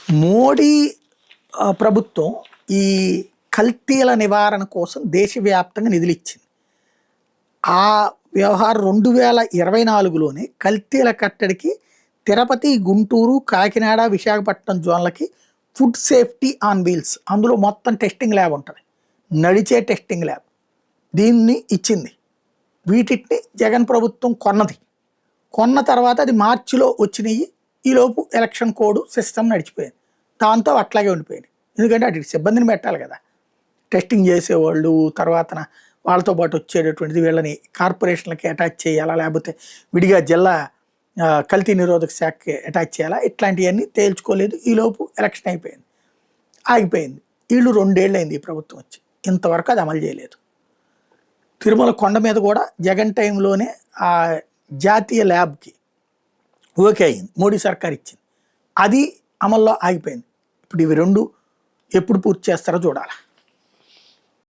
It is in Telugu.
మోడీ ప్రభుత్వం ఈ కల్తీల నివారణ కోసం దేశవ్యాప్తంగా నిధులు ఇచ్చింది. ఆ వ్యవహారం 2024లోనే కల్తీల కట్టడికి తిరుపతి, గుంటూరు, కాకినాడ, విశాఖపట్నం జోన్లకి ఫుడ్ సేఫ్టీ ఆన్ వీల్స్, అందులో మొత్తం టెస్టింగ్ ల్యాబ్ ఉంటుంది, నడిచే టెస్టింగ్ ల్యాబ్, దీన్ని ఇచ్చింది. వీటిని జగన్ ప్రభుత్వం కొన్న తర్వాత అది మార్చిలో వచ్చినాయి. ఈలోపు ఎలక్షన్ కోడ్ సిస్టమ్ నడిచిపోయింది. దాంతో అట్లాగే ఉండిపోయింది. ఎందుకంటే అటు సిబ్బందిని పెట్టాలి కదా, టెస్టింగ్ చేసేవాళ్ళు, తర్వాత వాళ్ళతో పాటు వచ్చేటటువంటిది వీళ్ళని కార్పొరేషన్లకి అటాచ్ చేయాలా, లేకపోతే విడిగా జిల్లా కల్తీ నిరోధక శాఖకి అటాచ్ చేయాలా, ఇట్లాంటివన్నీ తేల్చుకోలేదు. ఈలోపు ఎలక్షన్ అయిపోయింది, ఆగిపోయింది. వీళ్ళు 2 ఏళ్ళు అయింది ఈ ప్రభుత్వం వచ్చి, ఇంతవరకు అది అమలు చేయలేదు. తిరుమల కొండ మీద కూడా జగన్ టైంలోనే ఆ జాతీయ ల్యాబ్కి ఓకే అయింది, మోడీ సర్కార్ ఇచ్చింది, అది అమల్లో ఆగిపోయింది. ఇప్పుడు ఇవి 2 ఎప్పుడు పూర్తి చేస్తారో చూడాలి.